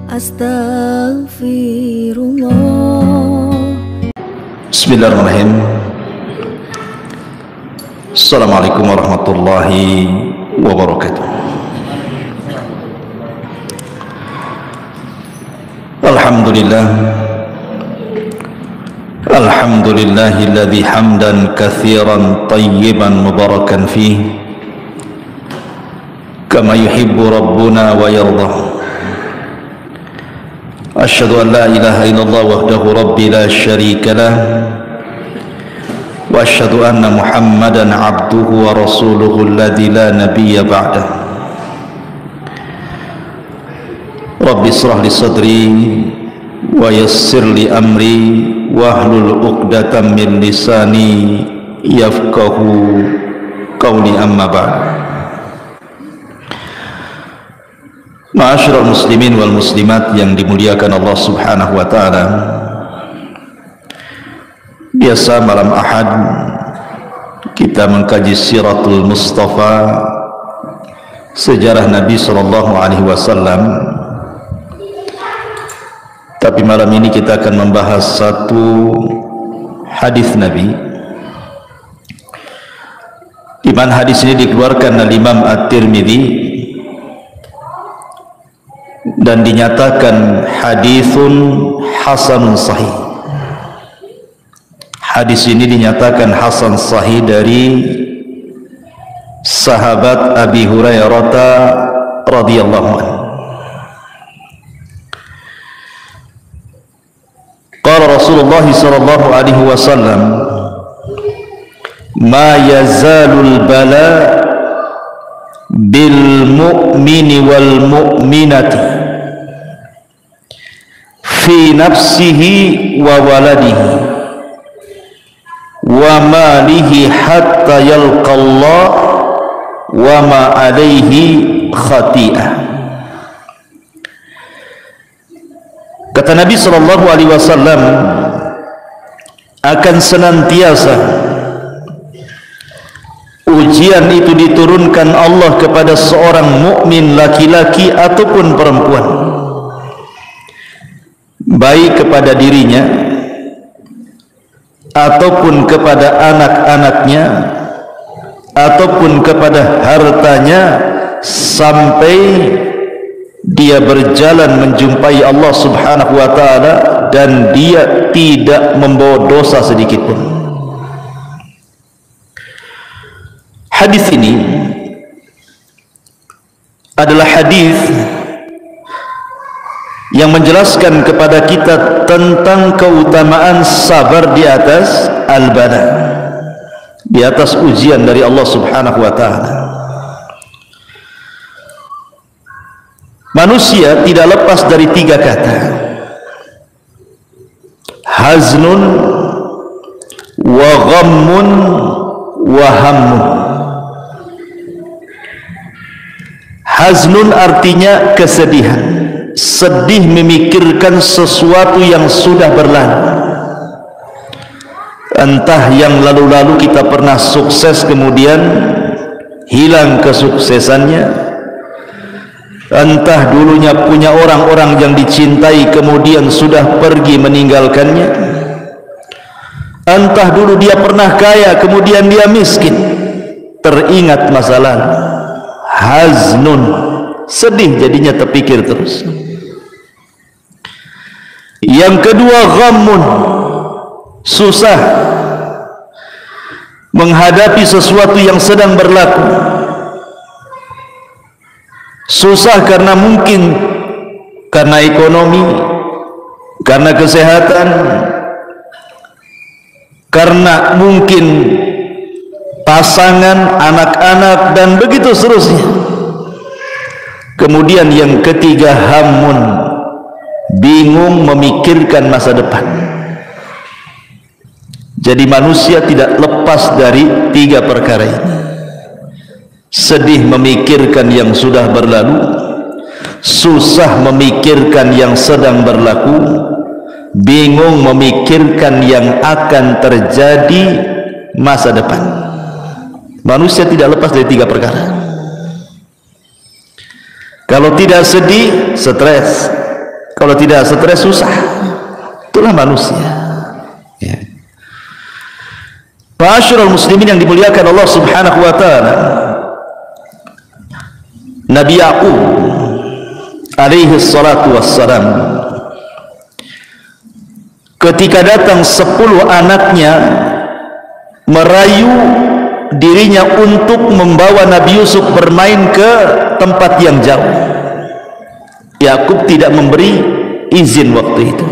Astaghfirullah. Bismillahirrahmanirrahim. Assalamualaikum warahmatullahi wabarakatuh. Alhamdulillahilladzi hamdan katsiran tayyiban mubarakan fihi kama yuhibbu rabbuna wa yardah. Asyhadu an la ilaha illallah wahdahu rabbi la syarika lah wa asyhadu anna Muhammadan abduhu wa rasuluhu alladzi la nabiyya ba'dah. Rabbi israh li sadri wa yassir li amri wahlul 'uqdatam min lisani yafqahu qawli, amma ba'd. Ma'asyiral muslimin wal muslimat yang dimuliakan Allah Subhanahu wa taala. Biasa malam Ahad kita mengkaji Siratul Mustafa, sejarah Nabi sallallahu alaihi wasallam. Tapi malam ini kita akan membahas satu hadis Nabi, di mana hadis ini dikeluarkan oleh Imam At-Tirmidzi dan dinyatakan hadisun hasanun sahih. Hadis ini dinyatakan hasan sahih dari sahabat Abi Hurairah radhiyallahu anhu. Qala Rasulullah sallallahu alaihi wasallam, ma yazalul bala bil mu'mini wal mu'minati fi nafsihi wa waladihi wa malihi hatta yalqallah wa ma alaihi khati'ah. Kata Nabi sallallahu alaihi wasallam, akan senantiasa ujian itu diturunkan Allah kepada seorang mukmin laki-laki ataupun perempuan, baik kepada dirinya ataupun kepada anak-anaknya ataupun kepada hartanya, sampai dia berjalan menjumpai Allah Subhanahu wa taala dan dia tidak membawa dosa sedikit pun. Hadis ini adalah hadis yang menjelaskan kepada kita tentang keutamaan sabar di atas al-bala, di atas ujian dari Allah Subhanahu wa taala. Manusia tidak lepas dari tiga kata: haznun wa ghammun wa hammun. Haznun artinya kesedihan, sedih memikirkan sesuatu yang sudah berlalu. Entah yang lalu-lalu kita pernah sukses kemudian hilang kesuksesannya, entah dulunya punya orang-orang yang dicintai kemudian sudah pergi meninggalkannya, entah dulu dia pernah kaya kemudian dia miskin, teringat masa lalu. Haznun, sedih jadinya, terpikir terus. Yang kedua ghammun, susah menghadapi sesuatu yang sedang berlaku. Susah karena mungkin karena ekonomi, karena kesehatan, karena mungkin pasangan, anak-anak, dan begitu seterusnya. Kemudian yang ketiga hammun, bingung memikirkan masa depan. Jadi manusia tidak lepas dari tiga perkara ini: sedih memikirkan yang sudah berlalu, susah memikirkan yang sedang berlaku, bingung memikirkan yang akan terjadi masa depan. Manusia tidak lepas dari tiga perkara. Kalau tidak sedih, stres. Kalau tidak stres susah. Itulah manusia. Ya. Ma'asyiral muslimin yang dimuliakan Allah Subhanahu wa taala. Nabi Yaqub alaihi salatu wassalam, ketika datang 10 anaknya merayu dirinya untuk membawa Nabi Yusuf bermain ke tempat yang jauh, Yakub tidak memberi izin waktu itu.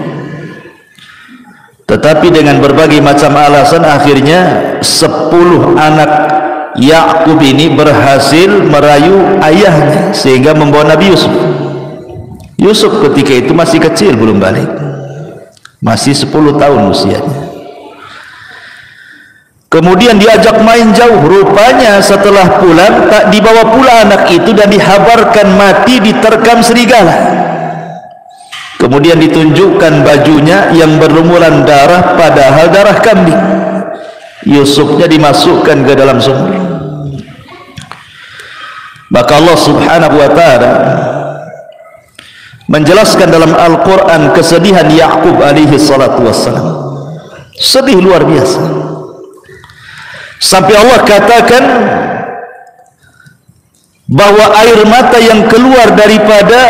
Tetapi dengan berbagai macam alasan, akhirnya 10 anak Yakub ini berhasil merayu ayahnya sehingga membawa Nabi Yusuf. Yusuf ketika itu masih kecil, belum balik, masih 10 tahun usianya. Kemudian diajak main jauh. Rupanya setelah pulang tak dibawa pula anak itu dan dihabarkan mati diterkam serigala. Kemudian ditunjukkan bajunya yang berlumuran darah, padahal darah kambing. Yusufnya dimasukkan ke dalam sumur. Maka Allah Subhanahu wa taala menjelaskan dalam Al-Quran kesedihan Yakub alaihi salatu wassalam. Sedih luar biasa. Sampai Allah katakan bahwa air mata yang keluar daripada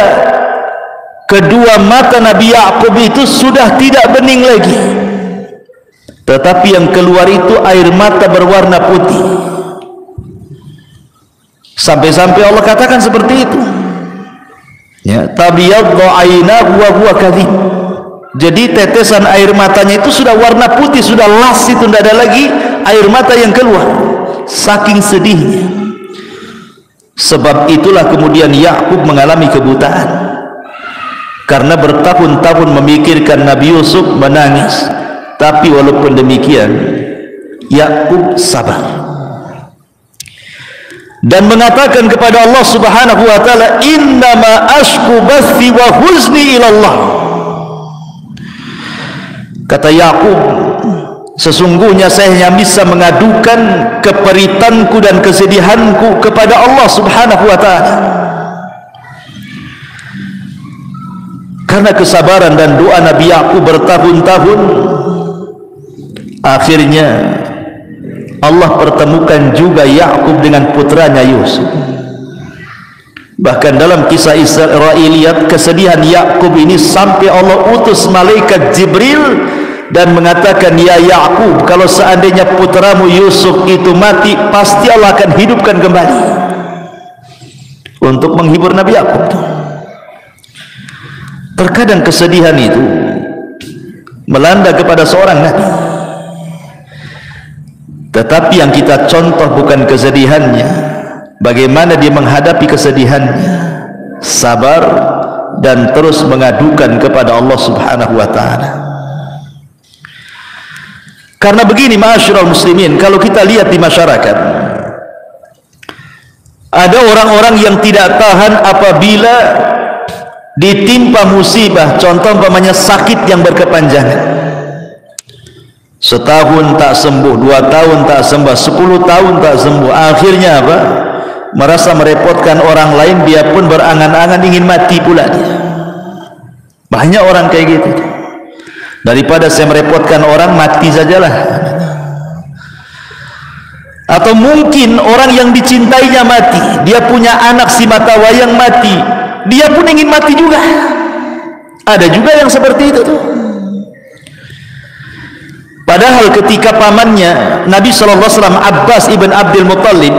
kedua mata Nabi Yakub itu sudah tidak bening lagi, tetapi yang keluar itu air mata berwarna putih. Sampai-sampai Allah katakan seperti itu. Ya, tabyaddu aynahu wa huwa kadhib. Jadi tetesan air matanya itu sudah warna putih, sudah las, itu tidak ada lagi air mata yang keluar, saking sedihnya. Sebab itulah kemudian Yakub mengalami kebutaan, karena bertahun-tahun memikirkan Nabi Yusuf menangis. Tapi walaupun demikian Yakub sabar dan mengatakan kepada Allah Subhanahu wa taala, innama ashku bathi wa huzni ilallah. Kata Yakub, sesungguhnya saya hanya bisa mengadukan keperitanku dan kesedihanku kepada Allah Subhanahu wa taala. Karena kesabaran dan doa Nabi Yakub bertahun-tahun, akhirnya Allah pertemukan juga Yakub dengan putranya Yusuf. Bahkan dalam kisah Israiliyat, kesedihan Yakub ini sampai Allah utus malaikat Jibril dan mengatakan, ya Yakub, kalau seandainya putramu Yusuf itu mati, pasti Allah akan hidupkan kembali, untuk menghibur Nabi Yakub. Terkadang kesedihan itu melanda kepada seorang nabi, tetapi yang kita contoh bukan kesedihannya, bagaimana dia menghadapi kesedihannya, sabar dan terus mengadukan kepada Allah Subhanahu wa taala. Karena begini ma'asyiral muslimin, kalau kita lihat di masyarakat, ada orang-orang yang tidak tahan apabila ditimpa musibah, contoh umpamanya sakit yang berkepanjangan, setahun tak sembuh, 2 tahun tak sembuh, 10 tahun tak sembuh. Akhirnya apa? Merasa merepotkan orang lain, dia pun berangan-angan ingin mati pula dia. Banyak orang kayak gitu. Daripada saya merepotkan orang, mati sajalah. Atau mungkin orang yang dicintainya mati, dia punya anak si mata wayang mati, dia pun ingin mati juga. Ada juga yang seperti itu tuh. Padahal ketika pamannya Nabi SAW, Abbas ibn Abdul Muttalib,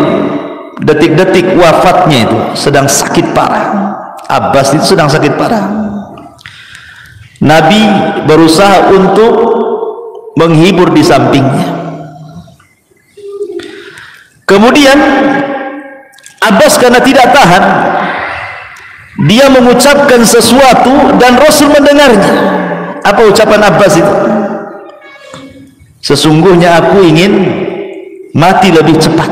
detik-detik wafatnya itu sedang sakit parah. Abbas itu sedang sakit parah. Nabi berusaha untuk menghibur di sampingnya. Kemudian Abbas karena tidak tahan, dia mengucapkan sesuatu dan Rasul mendengarnya. Apa ucapan Abbas itu? Sesungguhnya aku ingin mati lebih cepat.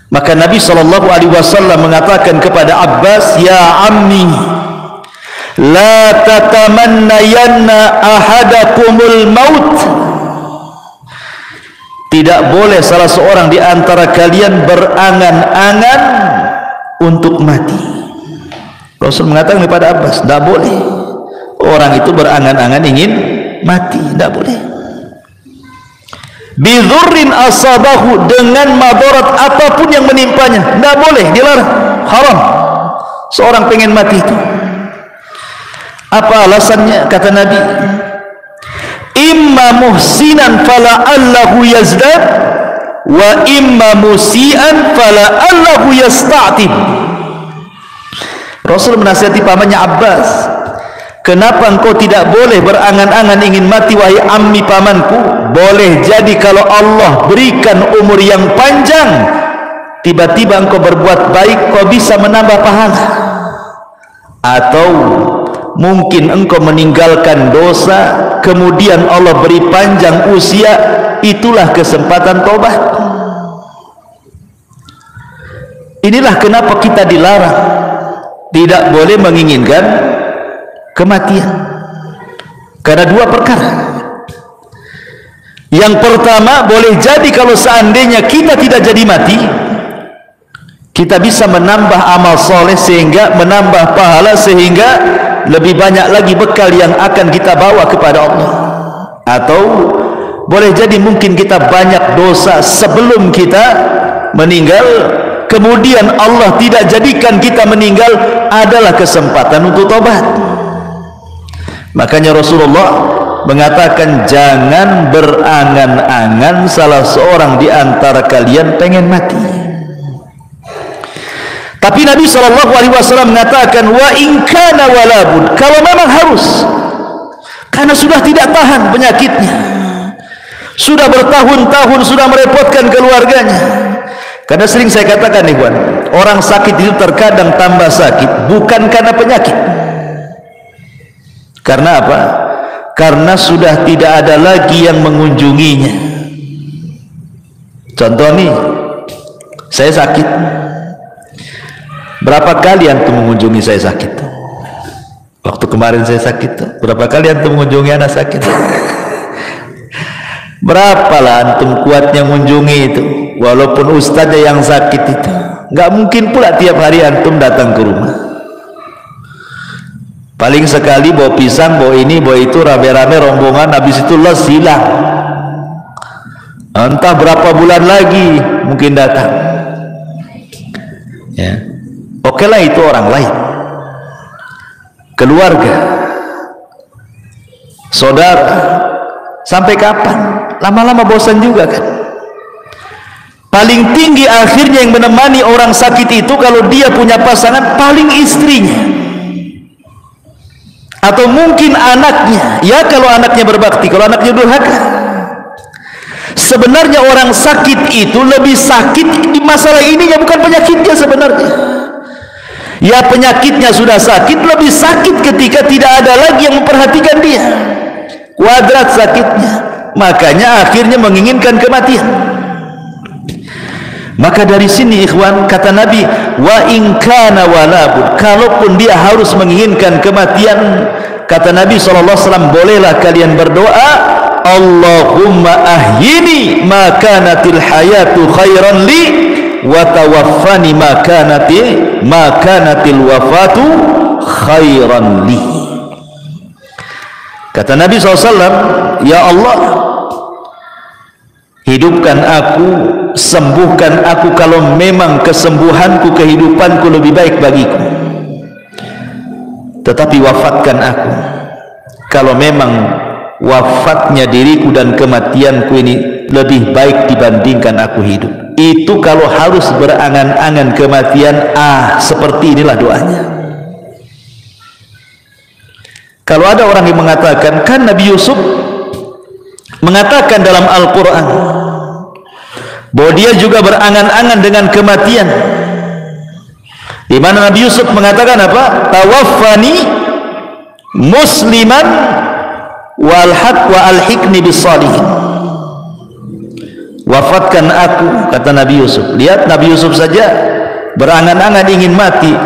Maka Nabi SAW mengatakan kepada Abbas, ya ammi, la tatamannayanna ahadakumul maut. Tidak boleh salah seorang di antara kalian berangan-angan untuk mati. Rasul mengatakan kepada Abbas, tidak boleh orang itu berangan-angan ingin mati, tidak boleh. Bidhurrin asabahu, dengan madarat apapun yang menimpanya, tidak boleh, dilarang, haram seorang pengen mati itu. Apa alasannya? Kata Nabi, imma muhsinan fala'allahu yazdad wa imma musian fala'allahu yasta'tib. Rasul menasihati pamannya Abbas, kenapa engkau tidak boleh berangan-angan ingin mati wahai ammi pamanku? Boleh jadi kalau Allah berikan umur yang panjang, tiba-tiba engkau berbuat baik, kau bisa menambah pahala. Atau mungkin engkau meninggalkan dosa, kemudian Allah beri panjang usia, itulah kesempatan tobat. Inilah kenapa kita dilarang, tidak boleh menginginkan kematian, karena dua perkara. Yang pertama, boleh jadi kalau seandainya kita tidak jadi mati, kita bisa menambah amal soleh, sehingga menambah pahala, sehingga lebih banyak lagi bekal yang akan kita bawa kepada Allah. Atau boleh jadi mungkin kita banyak dosa sebelum kita meninggal, kemudian Allah tidak jadikan kita meninggal, adalah kesempatan untuk tobat. Makanya Rasulullah mengatakan, jangan berangan-angan salah seorang di antara kalian pengen mati. Tapi Nabi SAW mengatakan, wa in kana walabud, kalau memang harus, karena sudah tidak tahan penyakitnya, sudah bertahun-tahun, sudah merepotkan keluarganya. Karena sering saya katakan nih Tuan, orang sakit itu terkadang tambah sakit bukan karena penyakit. Karena apa? Karena sudah tidak ada lagi yang mengunjunginya. Contoh nih, saya sakit, berapa kali antum mengunjungi saya sakit? Waktu kemarin saya sakit, berapa kali antum mengunjungi anak sakit? Berapalah antum kuatnya mengunjungi itu, walaupun ustaznya yang sakit itu. Nggak mungkin pula tiap hari antum datang ke rumah. Paling sekali bawa pisang, bawa ini, bawa itu, rame-rame rombongan, habis itu les, hilang. Entah berapa bulan lagi mungkin datang. Ya, oke lah, itu orang lain, keluarga, saudara. Sampai kapan? Lama-lama bosan juga kan. Paling tinggi akhirnya yang menemani orang sakit itu, kalau dia punya pasangan, paling istrinya, atau mungkin anaknya. Ya kalau anaknya berbakti, kalau anaknya durhaka. Sebenarnya orang sakit itu lebih sakit di masalah ininya, bukan penyakitnya sebenarnya. Ya penyakitnya sudah sakit, lebih sakit ketika tidak ada lagi yang memperhatikan dia. Kuadrat sakitnya, makanya akhirnya menginginkan kematian. Maka dari sini ikhwan, kata Nabi, wa in kana walabud, kalaupun dia harus menginginkan kematian, kata Nabi SAW, bolehlah kalian berdoa, Allahumma ahyini ma kanatil hayatu khairan li, wa tawaffani ma kanatil wafatu khairan li. Kata Nabi SAW, ya Allah, hidupkan aku, sembuhkan aku kalau memang kesembuhanku, kehidupanku lebih baik bagiku. Tetapi wafatkan aku kalau memang wafatnya diriku dan kematianku ini lebih baik dibandingkan aku hidup. Itu kalau harus berangan-angan kematian, seperti inilah doanya. Kalau ada orang yang mengatakan, kan Nabi Yusuf mengatakan dalam Al-Quran bahwa dia juga berangan-angan dengan kematian, di mana Nabi Yusuf mengatakan apa? Tawaffani musliman wa alhiqni bis-shalihin. Wafatkan aku, kata Nabi Yusuf. Lihat, Nabi Yusuf saja berangan-angan ingin mati.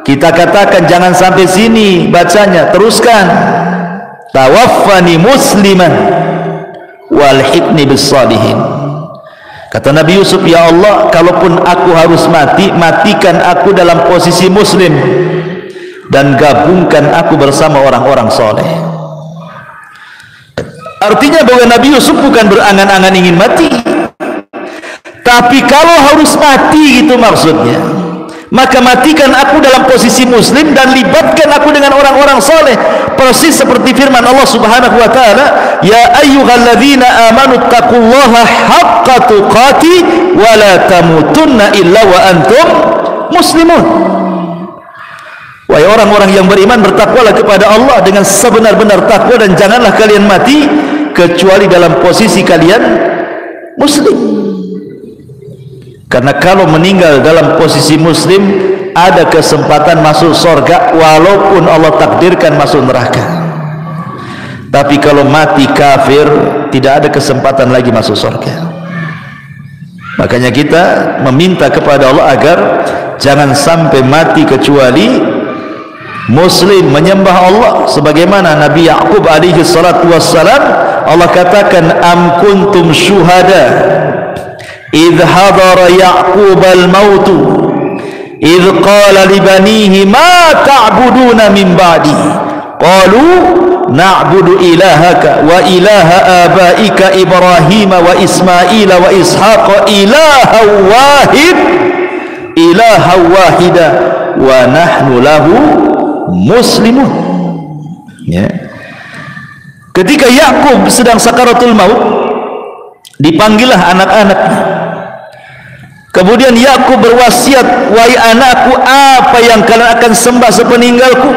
Kita katakan jangan sampai sini bacanya, teruskan. Tawaffani musliman walhiqni bis-shalihin. Kata Nabi Yusuf, ya Allah, kalaupun aku harus mati, matikan aku dalam posisi muslim, dan gabungkan aku bersama orang-orang soleh. Artinya bahwa Nabi Yusuf bukan berangan-angan ingin mati, tapi kalau harus mati itu maksudnya, maka matikan aku dalam posisi muslim dan libatkan aku dengan orang-orang soleh, persis seperti firman Allah Subhanahu wa taala, ya ayyuhalladzina amanu taqullaha haqqa tuqati wa la tamutunna illa wa antum muslimun. Wahai orang-orang yang beriman, bertakwalah kepada Allah dengan sebenar-benar takwa dan janganlah kalian mati kecuali dalam posisi kalian muslim. Karena kalau meninggal dalam posisi muslim ada kesempatan masuk surga walaupun Allah takdirkan masuk neraka. Tapi kalau mati kafir tidak ada kesempatan lagi masuk surga. Makanya kita meminta kepada Allah agar jangan sampai mati kecuali muslim, menyembah Allah sebagaimana Nabi Yaqub alaihi salatu wassalam. Allah katakan, am kuntum syuhada idh hadara Yaqub al-maut idh qala li banihi ma ta'buduna min ba'di qalu na'budu ilahaka wa ilaha abaika Ibrahim wa Ismail wa Ishaq ilaha wahida wa nahnu lahu muslimun. Ya. Ketika Yakub sedang sakaratul maut, dipanggillah anak-anaknya. Kemudian Yakub berwasiat, wahai anakku, apa yang kalian akan sembah sepeninggalku?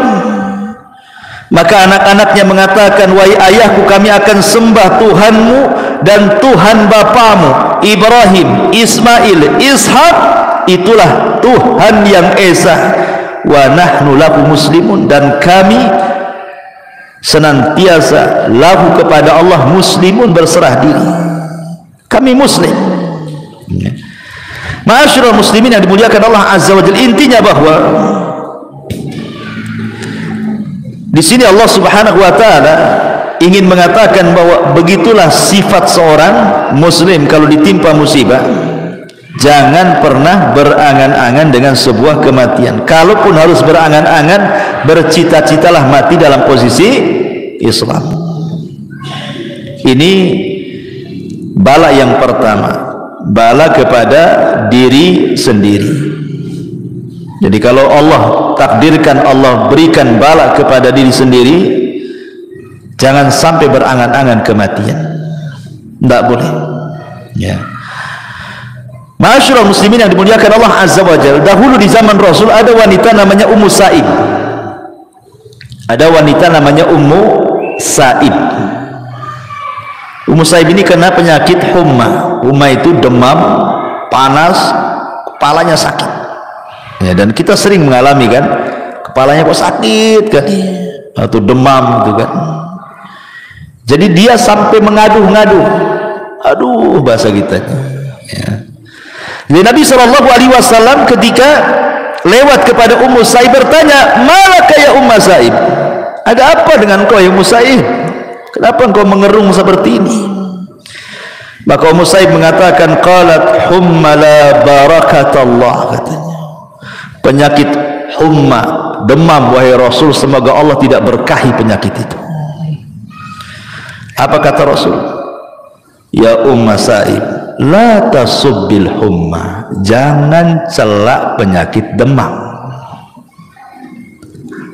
Maka anak-anaknya mengatakan, wahai ayahku, kami akan sembah Tuhanmu dan Tuhan bapamu Ibrahim, Ismail, Ishak, itulah Tuhan yang esa. Wa nahnu lahu muslimun, dan kami senantiasa lahu kepada Allah muslimun, berserah diri. Kami muslim. Ma'asyiral muslimin yang dimuliakan Allah azza wa jalla, intinya bahwa di sini Allah Subhanahu wa taala ingin mengatakan bahwa begitulah sifat seorang muslim kalau ditimpa musibah. Jangan pernah berangan-angan dengan sebuah kematian. Kalaupun harus berangan-angan, bercita-citalah mati dalam posisi Islam. Ini bala yang pertama, bala kepada diri sendiri. Jadi kalau Allah takdirkan, Allah berikan bala kepada diri sendiri, jangan sampai berangan-angan kematian. Tidak boleh. Ya. Ma'asyiral muslimin yang dimuliakan Allah azza wa jalla, dahulu di zaman Rasul ada wanita namanya Ummu Sa'ib. Ada wanita namanya Ummu Sa'ib. Ummu Sa'ib ini kena penyakit humma. Humma itu demam, panas, kepalanya sakit. Ya, dan kita sering mengalami kan, kepalanya kok sakit kan, atau demam gitu kan. Jadi dia sampai mengadu-ngadu. Aduh, bahasa kita. Ya. Jadi Nabi SAW ketika lewat kepada Ummu Sa'ib bertanya, malaka ya Ummu Sa'ib, ada apa dengan kau ya Ummu Sa'ib, kenapa engkau mengerung seperti ini? Maka Ummu Sa'ib mengatakan, qalat humma la barakatallah, katanya, penyakit humma, demam wahai Rasul, semoga Allah tidak berkahi penyakit itu. Apa kata Rasul? Ya Ummu Sa'ib, la tasubbil humma, jangan celak penyakit demam.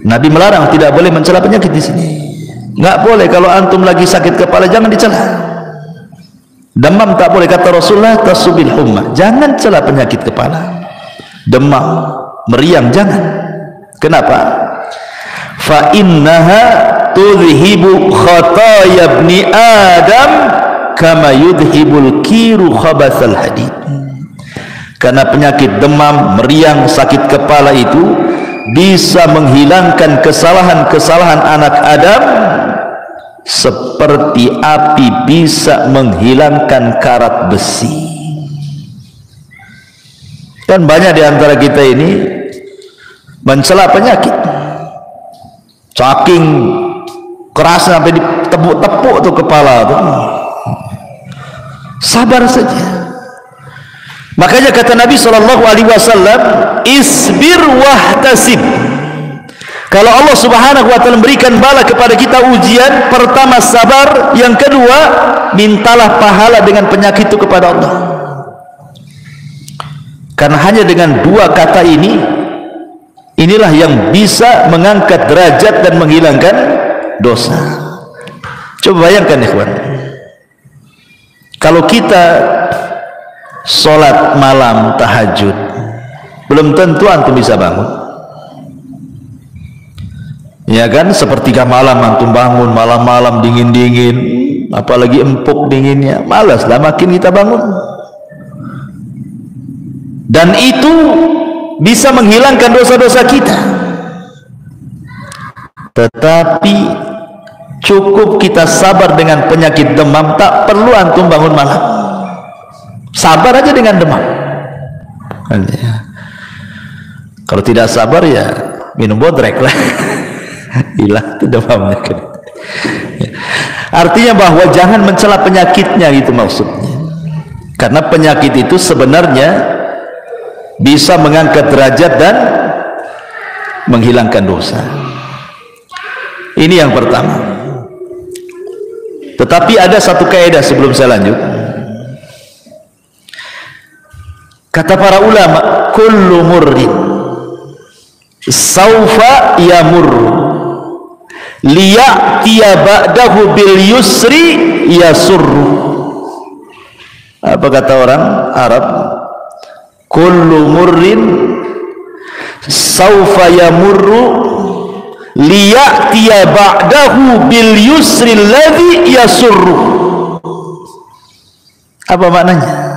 Nabi melarang, tidak boleh mencela penyakit di sini. Nggak boleh, kalau antum lagi sakit kepala jangan dicela. Demam tak boleh, kata Rasulullah, tasubbil humma, jangan cela penyakit kepala. Demam, meriang jangan. Kenapa? Fa innaha tudhibu khataya ibni Adam kama yudhibul kiru khabathal hadid. Karena penyakit demam, meriang, sakit kepala itu bisa menghilangkan kesalahan-kesalahan anak Adam seperti api bisa menghilangkan karat besi. Kan banyak di antara kita ini mencela penyakit, saking keras sampai ditepuk-tepuk tuh kepala tuh. Sabar saja. Makanya kata Nabi SAW, isbir wahtasib, Kalau Allah Subhanahu wa ta'ala memberikan bala kepada kita ujian, pertama sabar, yang kedua mintalah pahala dengan penyakit itu kepada Allah. Karena hanya dengan dua kata ini, inilah yang bisa mengangkat derajat dan menghilangkan dosa. Coba bayangkan ikhwan, kalau kita sholat malam tahajud, belum tentu antum bisa bangun. Ya kan, sepertiga malam antum bangun, malam-malam dingin-dingin, apalagi empuk dinginnya, malas lah makin kita bangun. Dan itu bisa menghilangkan dosa-dosa kita. Tetapi cukup kita sabar dengan penyakit demam, tak perlu antum bangun malam. Sabar aja dengan demam. Kalau tidak sabar ya minum bodrek lah. Hilang itu demamnya. Artinya bahwa jangan mencela penyakitnya, itu maksudnya. Karena penyakit itu sebenarnya bisa mengangkat derajat dan menghilangkan dosa. Ini yang pertama. Tetapi ada satu kaidah sebelum saya lanjut. Kata para ulama, kullu murrin saufa yamurru liya'tiya ba'dahu bil yusri yasurru. Apa kata orang Arab? Kullu murrin saufa yamurru liya'tiya ba'dahu bil yusri alladhi yasurru. Apa maknanya?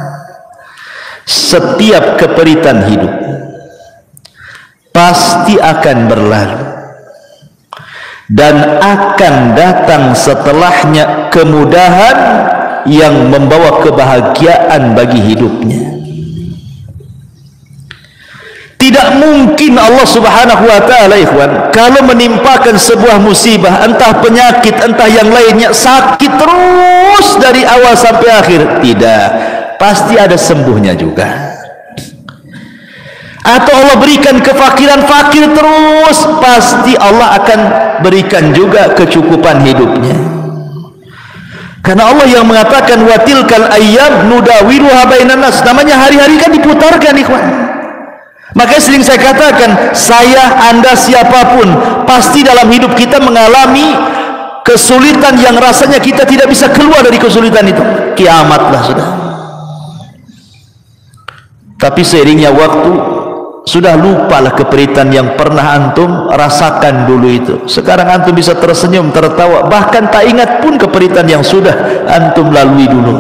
Setiap keperitan hidup pasti akan berlalu, dan akan datang setelahnya kemudahan yang membawa kebahagiaan bagi hidupnya. Tidak mungkin Allah Subhanahu wa ta'ala ikhwan, kalau menimpakan sebuah musibah, entah penyakit, entah yang lainnya, sakit terus dari awal sampai akhir, tidak, pasti ada sembuhnya juga. Atau Allah berikan kefakiran, fakir terus, pasti Allah akan berikan juga kecukupan hidupnya. Karena Allah yang mengatakan wa tilkal ayyam nudawiluha bainan nas, namanya hari-hari kan diputarkan ikhwan. Makanya sering saya katakan, saya, anda, siapapun pasti dalam hidup kita mengalami kesulitan yang rasanya kita tidak bisa keluar dari kesulitan itu. Kiamatlah sudah. Tapi seiringnya waktu, sudah lupalah keperitan yang pernah antum rasakan dulu itu. Sekarang antum bisa tersenyum, tertawa, bahkan tak ingat pun keperitan yang sudah antum lalui dulu.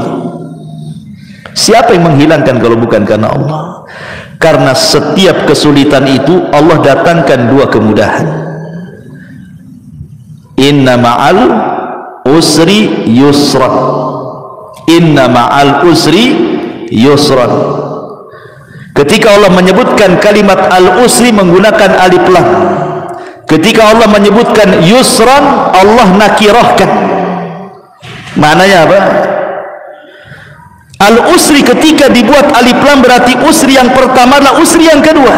Siapa yang menghilangkan kalau bukan karena Allah? Karena setiap kesulitan itu Allah datangkan dua kemudahan. Inna ma'al usri yusra. Inna ma'al usri yusra. Ketika Allah menyebutkan kalimat al-usri menggunakan alif lam. Ketika Allah menyebutkan yusran, Allah nakirahkan. Maknanya apa? Al-usri ketika dibuat alif lam berarti usri yang pertama adalah usri yang kedua.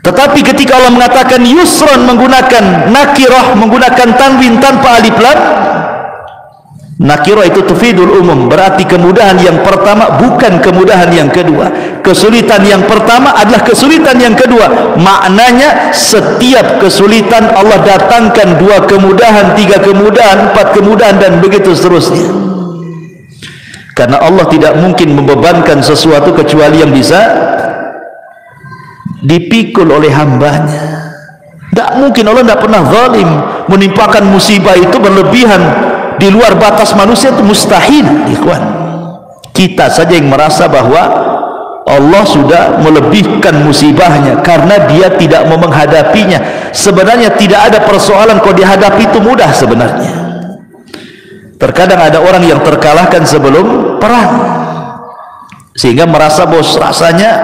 Tetapi ketika Allah mengatakan yusran menggunakan nakirah, menggunakan tanwin tanpa alif lam, nakirah itu tufidul umum, berarti kemudahan yang pertama bukan kemudahan yang kedua. Kesulitan yang pertama adalah kesulitan yang kedua. Maknanya setiap kesulitan Allah datangkan dua kemudahan, tiga kemudahan, empat kemudahan, dan begitu seterusnya. Karena Allah tidak mungkin membebankan sesuatu kecuali yang bisa dipikul oleh hambanya. Tidak mungkin, Allah tidak pernah zalim. Menimpakan musibah itu berlebihan di luar batas manusia, itu mustahil ikhwan. Kita saja yang merasa bahwa Allah sudah melebihkan musibahnya karena dia tidak mau menghadapinya. Sebenarnya tidak ada persoalan kalau dihadapi itu mudah sebenarnya. Terkadang ada orang yang terkalahkan sebelum perang, sehingga merasa bos, rasanya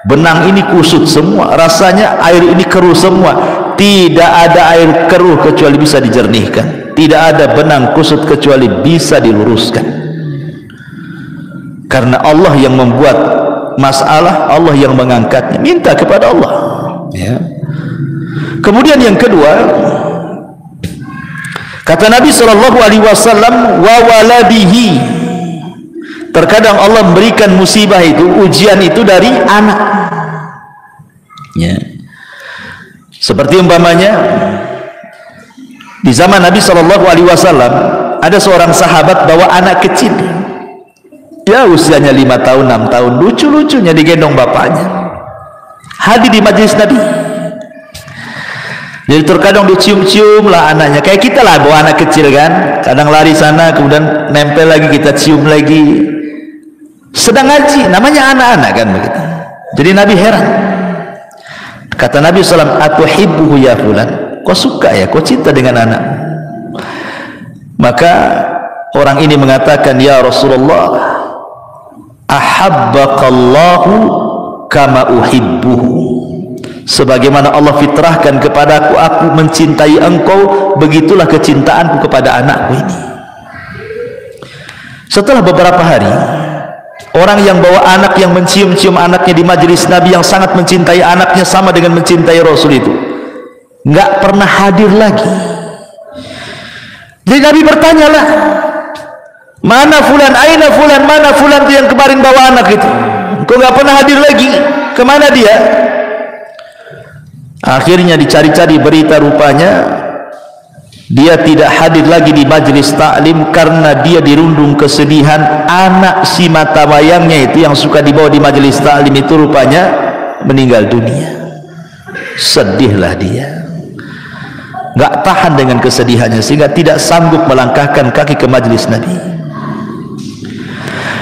benang ini kusut semua, rasanya air ini keruh semua. Tidak ada air keruh kecuali bisa dijernihkan. Tidak ada benang kusut kecuali bisa diluruskan. Karena Allah yang membuat masalah, Allah yang mengangkatnya. Minta kepada Allah ya. Kemudian yang kedua, kata Nabi SAW, wa waladihi. Terkadang Allah memberikan musibah itu, ujian itu dari anak. Ya. Seperti umpamanya di zaman Nabi SAW ada seorang sahabat bawa anak kecil, ya usianya 5 tahun 6 tahun, lucu-lucunya digendong bapaknya, hadir di majelis Nabi. Jadi terkadang dicium-cium lah anaknya, kayak kita lah bawa anak kecil kan, kadang lari sana kemudian nempel lagi, kita cium lagi, sedang ngaji, namanya anak-anak kan begitu. Jadi Nabi heran, kata Nabi SAW, atuhibbuhu ya fulan, kau suka ya, kau cinta dengan anak? Maka orang ini mengatakan, ya Rasulullah, ahabbaqallahu kama uhibbuhu. Sebagaimana Allah fitrahkan kepadaku, aku mencintai engkau, begitulah kecintaanku kepada anakku ini. Setelah beberapa hari, orang yang bawa anak, yang mencium-cium anaknya di majelis Nabi, yang sangat mencintai anaknya sama dengan mencintai Rasul itu, nggak pernah hadir lagi. Jadi Nabi bertanyalah, mana fulan, aina fulan, mana fulan itu yang kemarin bawa anak itu, kok nggak pernah hadir lagi, kemana dia? Akhirnya dicari-cari berita, rupanya dia tidak hadir lagi di majelis taklim karena dia dirundung kesedihan. Anak si mata wayangnya itu yang suka dibawa di majelis taklim itu rupanya meninggal dunia. Sedihlah dia, nggak tahan dengan kesedihannya sehingga tidak sanggup melangkahkan kaki ke majelis Nabi.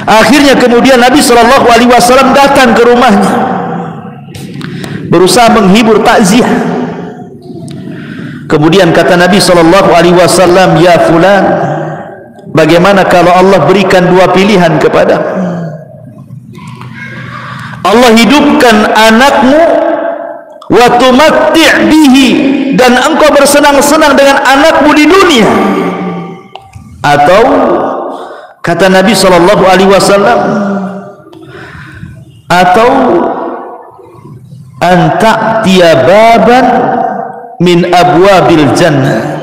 Akhirnya kemudian Nabi SAW datang ke rumahnya, berusaha menghibur, takziah. Kemudian kata Nabi SAW, ya fulan, bagaimana kalau Allah berikan dua pilihan kepadamu? Allah hidupkan anakmu, wa tumatti' bihi, dan engkau bersenang-senang dengan anakmu di dunia, atau kata Nabi SAW, atau anta'tiya baban min abwabil jannah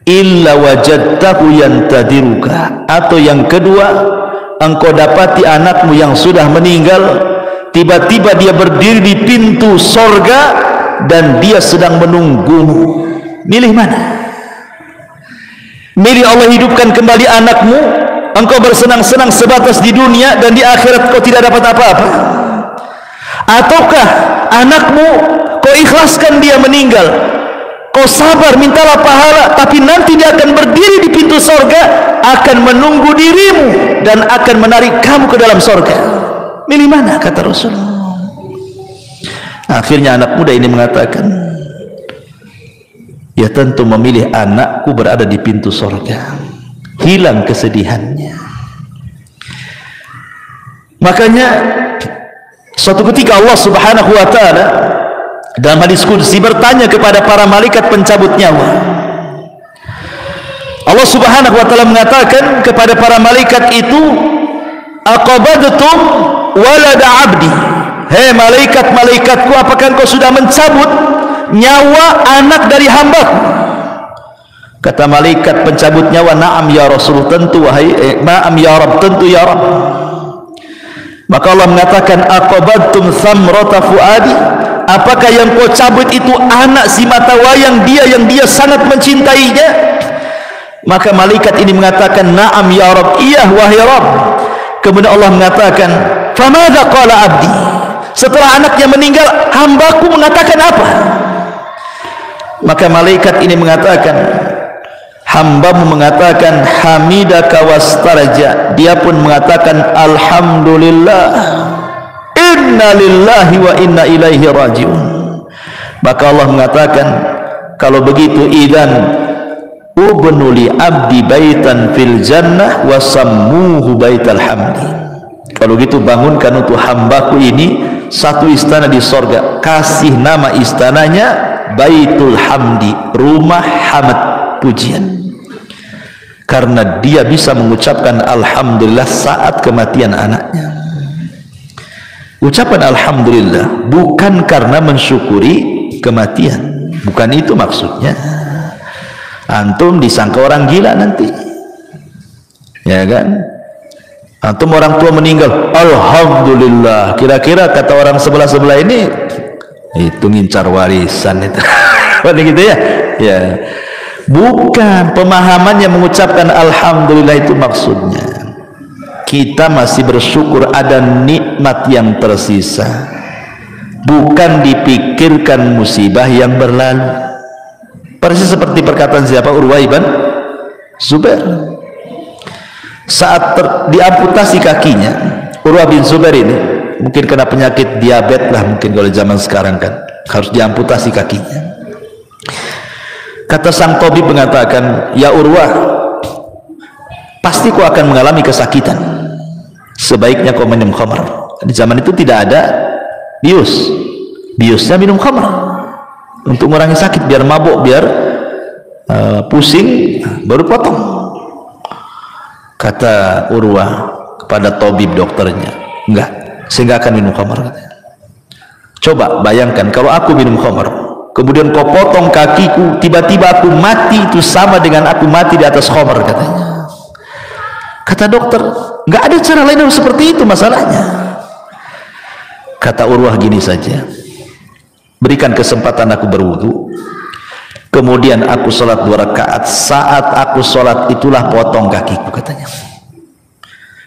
illa wajadtahu yantadiruka, atau yang kedua, engkau dapati anakmu yang sudah meninggal, tiba-tiba dia berdiri di pintu sorga dan dia sedang menunggumu. Milih mana? Milih Allah hidupkan kembali anakmu, engkau bersenang-senang sebatas di dunia dan di akhirat kau tidak dapat apa-apa, ataukah anakmu kau ikhlaskan dia meninggal, kau sabar, mintalah pahala, tapi nanti dia akan berdiri di pintu sorga, akan menunggu dirimu dan akan menarik kamu ke dalam sorga. Milih mana? Kata Rasulullah. Akhirnya anak muda ini mengatakan, ya tentu memilih anakku berada di pintu sorga. Hilang kesedihannya. Makanya suatu ketika Allah Subhanahu wa ta'ala dalam hadis qudsi bertanya kepada para malaikat pencabut nyawa. Allah Subhanahu wa ta'ala mengatakan kepada para malaikat itu, aqabadtum walada abdi, hei malaikat-malaikatku, apakah engkau sudah mencabut nyawa anak dari hambaku? Kata malaikat pencabut nyawa, na'am ya Rasul, tentu wahai na'am ya Rabb, tentu ya Rabb. Maka Allah mengatakan, aqabadtum thamrata fuadi, apakah yang kau cabut itu anak si mata wayang dia yang dia sangat mencintainya? Maka malaikat ini mengatakan, na'am ya Rabb, iya wahai Rabb. Kemudian Allah mengatakan, famadza qala abdi, setelah anaknya meninggal hambaku mengatakan apa? Maka malaikat ini mengatakan, hambamu mengatakan hamidaka wastarja, dia pun mengatakan alhamdulillah, inna lillahi wa inna ilaihi rajiun. Maka Allah mengatakan, kalau begitu idzan ubnu li abdi baitan fil jannah wa sammuhu baital hamdi, kalau gitu bangunkan untuk hambaku ini satu istana di sorga, kasih nama istananya Baitul Hamdi, rumah hamd, pujian, karena dia bisa mengucapkan alhamdulillah saat kematian anaknya. Ucapan alhamdulillah bukan karena mensyukuri kematian, Bukan itu maksudnya. Antum disangka orang gila nanti, ya kan? Antum orang tua meninggal, alhamdulillah. Kira-kira kata orang sebelah ini, itu ngincar warisan itu. Gitu ya? Ya. Bukan, pemahaman yang mengucapkan alhamdulillah itu maksudnya kita masih bersyukur ada nikmat yang tersisa, bukan dipikirkan musibah yang berlalu. Persis seperti perkataan siapa? Urwah ibn Zubair. Saat diamputasi kakinya, Urwah bin Zubair ini mungkin kena penyakit diabetes lah, mungkin kalau zaman sekarang kan harus diamputasi kakinya. Kata sang tabib mengatakan, ya Urwah, pasti kau akan mengalami kesakitan, sebaiknya kau minum khamr. Di zaman itu tidak ada biusnya minum khamr untuk mengurangi sakit, biar mabuk, biar pusing, baru potong. Kata Urwah kepada tabib dokternya, enggak, saya enggak akan minum khamr. Coba bayangkan kalau aku minum khamr, kemudian kau potong kakiku, tiba-tiba aku mati, itu sama dengan aku mati di atas khamr, katanya. Kata dokter, nggak ada cara lain seperti itu masalahnya. Kata Urwah, gini saja, berikan kesempatan aku berwudu, kemudian aku sholat 2 rakaat. Saat aku sholat itulah potong kakiku, katanya.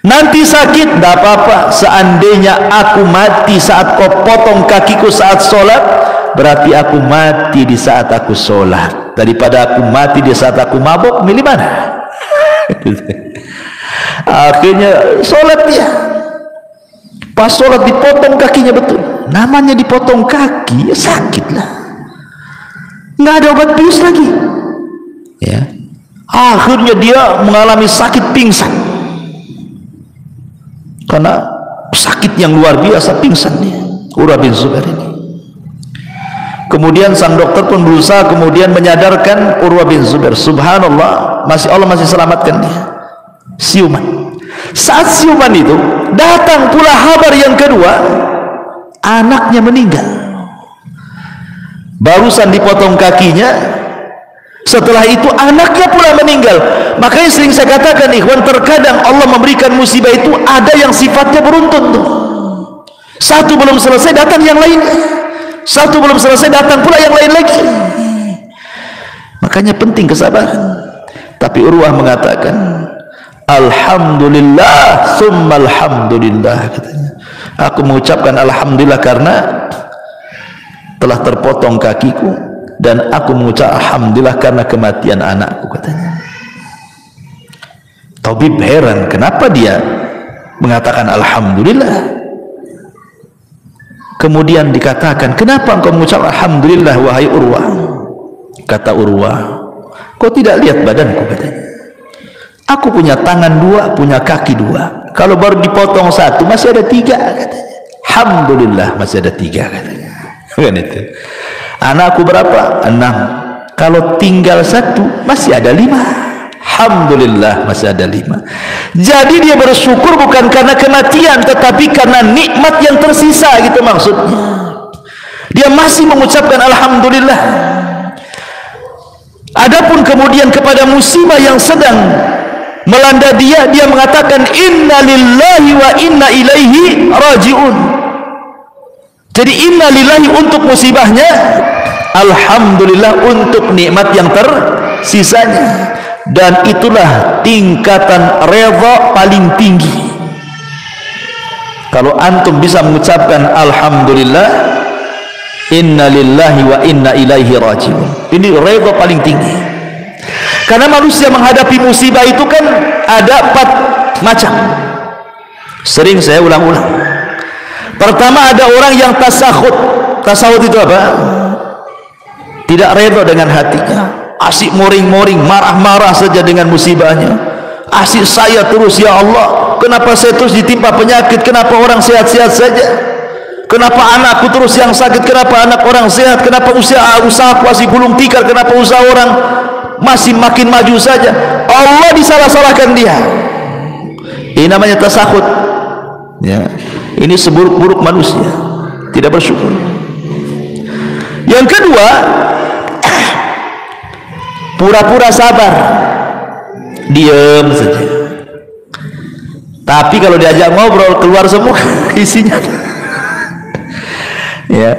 Nanti sakit, tidak apa-apa. Seandainya aku mati saat kau potong kakiku saat sholat, berarti aku mati di saat aku sholat. Daripada aku mati di saat aku mabuk, milih mana? Akhirnya sholat dia. Pas sholat dipotong kakinya, betul. Namanya dipotong kaki, ya sakit lah. Nggak ada obat bius lagi. Ya. Akhirnya dia mengalami sakit pingsan. Karena sakit yang luar biasa, pingsan dia. Urwah bin Zubair ini. Kemudian sang dokter pun berusaha kemudian menyadarkan Urwah bin Zubair. Subhanallah, Allah masih selamatkan dia. Siuman. Saat siuman itu datang pula kabar yang kedua, anaknya meninggal. Barusan dipotong kakinya, setelah itu anaknya pula meninggal. Makanya sering saya katakan, ikhwan, terkadang Allah memberikan musibah itu ada yang sifatnya beruntun tuh. Satu belum selesai datang yang lain, satu belum selesai datang pula yang lain lagi. Makanya penting kesabaran. Tapi Urwah mengatakan, alhamdulillah summa alhamdulillah, katanya. Aku mengucapkan alhamdulillah karena telah terpotong kakiku, dan aku mengucap alhamdulillah karena kematian anakku, katanya. Tabib heran, kenapa dia mengatakan alhamdulillah? Kemudian dikatakan, kenapa engkau mengucap alhamdulillah wahai Urwah? Kata Urwah, kau tidak lihat badanku, katanya. Aku punya tangan 2, punya kaki 2. Kalau baru dipotong 1 masih ada 3, katanya. Alhamdulillah masih ada 3, katanya. Kan itu. Anakku berapa? 6. Kalau tinggal 1 masih ada 5. Alhamdulillah masih ada 5. Jadi dia bersyukur bukan karena kematian, tetapi karena nikmat yang tersisa, gitu maksudnya. Dia masih mengucapkan alhamdulillah. Adapun kemudian kepada musibah yang sedang melanda dia, dia mengatakan inna lillahi wa inna ilaihi raji'un. Jadi inna lillahi untuk musibahnya, alhamdulillah untuk nikmat yang tersisanya. Dan itulah tingkatan redha paling tinggi. Kalau antum bisa mengucapkan alhamdulillah, inna lillahi wa inna ilaihi raji'un, ini redha paling tinggi. Karena manusia menghadapi musibah itu kan ada 4 macam. Sering saya ulang-ulang. Pertama, ada orang yang tasakhut. Tasakhut itu apa? Tidak redha dengan hatinya, asik moring-moring, marah-marah saja dengan musibahnya. Asik saya terus, ya Allah, kenapa saya terus ditimpa penyakit? Kenapa orang sehat-sehat saja? Kenapa anakku terus yang sakit? Kenapa anak orang sehat? Kenapa usahaku masih gulung tikar? Kenapa usaha orang masih makin maju saja? Allah disalah-salahkan dia. Ini namanya tasakhut. Ya, ini seburuk-buruk manusia, tidak bersyukur. Yang kedua, pura-pura sabar, diam saja. Tapi kalau diajak ngobrol keluar semua isinya. Ya,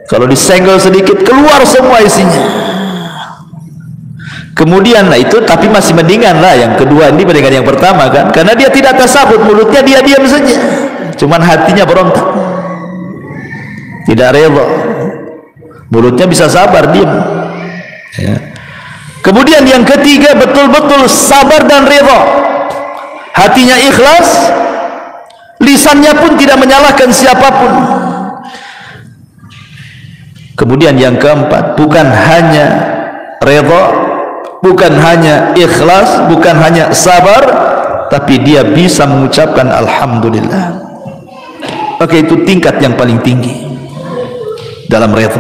kalau disenggol sedikit keluar semua isinya. Kemudian lah itu, tapi masih mendingan lah yang kedua ini dibandingkan yang pertama kan, karena dia tidak tersabut, mulutnya dia diam saja, cuman hatinya berontak, tidak rela. Mulutnya bisa sabar, diam. Ya. Kemudian yang ketiga, betul-betul sabar dan rela, hatinya ikhlas, lisannya pun tidak menyalahkan siapapun. Kemudian yang keempat, bukan hanya rela, bukan hanya ikhlas, bukan hanya sabar, tapi dia bisa mengucapkan alhamdulillah. Oke, itu tingkat yang paling tinggi dalam redha.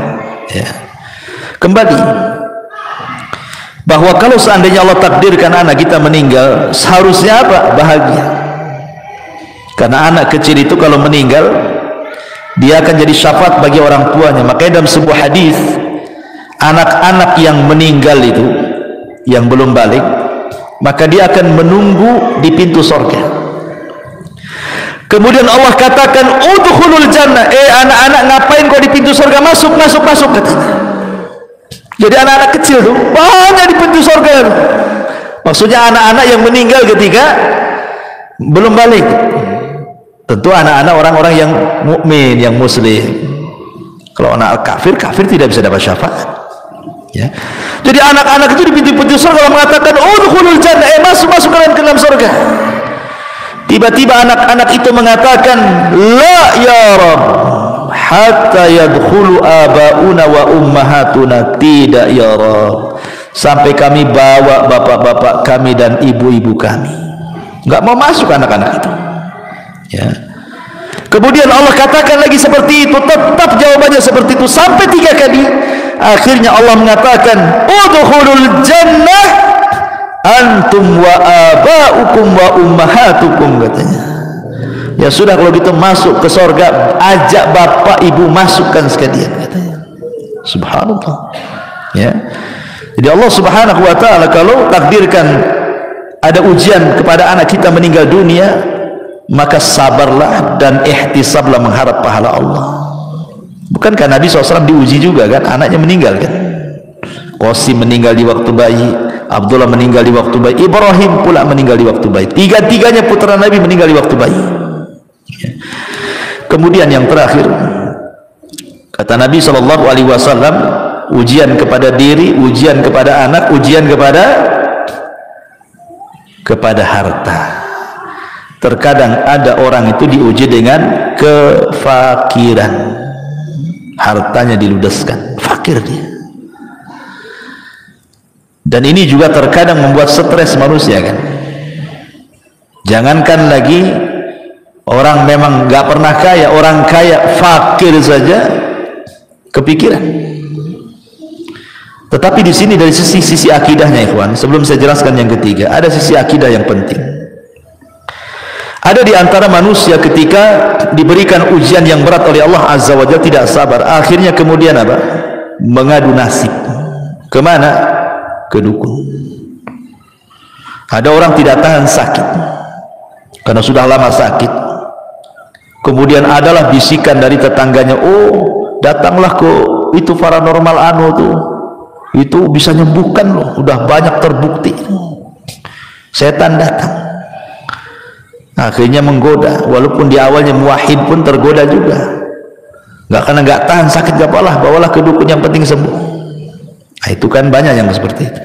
Ya. Kembali bahwa kalau seandainya Allah takdirkan anak kita meninggal, seharusnya apa? Bahagia. Karena anak kecil itu kalau meninggal, dia akan jadi syafaat bagi orang tuanya. Makanya dalam sebuah hadis, anak-anak yang meninggal itu, yang belum balik, maka dia akan menunggu di pintu surga. Kemudian Allah katakan, udkhulul jannah, anak-anak ngapain kau di pintu surga? Masuk, masuk, masuk, katanya. Jadi anak-anak kecil tuh banyak di pintu surga. Maksudnya anak-anak yang meninggal ketika belum balik. Tentu anak-anak orang-orang yang mukmin, yang muslim. Kalau anak kafir, kafir tidak bisa dapat syafaat. Ya. Jadi anak-anak itu di pintu-pintu surga mengatakan, udkhulul jannah, masuk kalian ke dalam surga. Tiba-tiba anak-anak itu mengatakan, la ya Rabb, hatta yadkhulu abauna wa ummahatuna. Tidak ya Rabb, sampai kami bawa bapak-bapak kami dan ibu-ibu kami. Enggak mau masuk anak-anak itu. Ya. Kemudian Allah katakan lagi seperti itu, tetap jawabannya seperti itu sampai 3 kali. Akhirnya Allah mengatakan, udkhulul jannah antum wa aba'ukum wa ummahatukum, katanya. Ya sudah, kalau gitu masuk ke surga, ajak bapak ibu masukkan sekalian, katanya. Subhanallah. Ya. Jadi Allah Subhanahu wa taala kalau takdirkan ada ujian kepada anak kita meninggal dunia, maka sabarlah dan ihtisablah mengharap pahala Allah. Bukankah Nabi SAW diuji juga kan, anaknya meninggal kan? Qasim meninggal di waktu bayi, Abdullah meninggal di waktu bayi, Ibrahim pula meninggal di waktu bayi. Tiga-tiganya putra Nabi meninggal di waktu bayi. Kemudian yang terakhir, kata Nabi SAW, ujian kepada diri, ujian kepada anak, ujian kepada harta. Terkadang ada orang itu diuji dengan kefakiran, hartanya diludeskan, fakir dia. Dan ini juga terkadang membuat stres manusia kan. Jangankan lagi orang memang nggak pernah kaya, orang kaya fakir saja kepikiran. Tetapi di sini dari sisi akidahnya, ikhwan, sebelum saya jelaskan yang ketiga, ada sisi akidah yang penting. Ada di antara manusia ketika diberikan ujian yang berat oleh Allah Azza wa Jalla tidak sabar, akhirnya kemudian apa? Mengadu nasib. Kemana? Ke dukun. Ada orang tidak tahan sakit karena sudah lama sakit. Kemudian adalah bisikan dari tetangganya, oh datanglah ke itu paranormal anu tuh, itu bisa nyembuhkan loh, udah banyak terbukti. Setan datang. Akhirnya menggoda, walaupun di awalnya muwahhid pun tergoda juga. Karena nggak tahan sakit, gak apalah, bawalah ke dukun, yang penting sembuh. Nah, itu kan banyak yang seperti itu.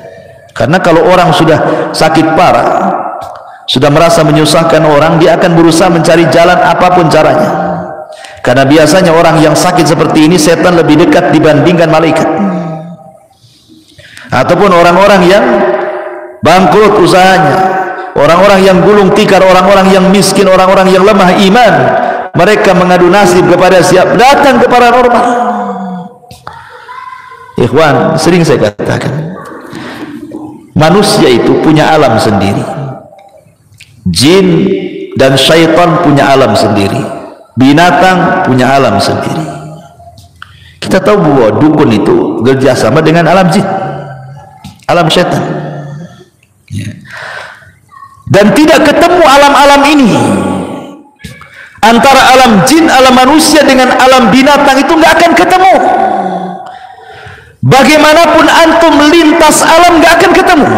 Karena kalau orang sudah sakit parah, sudah merasa menyusahkan orang, dia akan berusaha mencari jalan apapun caranya. Karena biasanya orang yang sakit seperti ini, setan lebih dekat dibandingkan malaikat. Ataupun orang-orang yang bangkrut usahanya, orang-orang yang gulung tikar, orang-orang yang miskin, orang-orang yang lemah iman, mereka mengadu nasib kepada siapa? Datang ke paranormal. Ikhwan, sering saya katakan, manusia itu punya alam sendiri, jin dan syaitan punya alam sendiri, binatang punya alam sendiri. Kita tahu bahwa dukun itu kerjasama dengan alam jin. alam syaitan. Ya. Dan tidak ketemu alam-alam ini. Antara alam jin, alam manusia dengan alam binatang itu nggak akan ketemu. Bagaimanapun antum lintas alam nggak akan ketemu.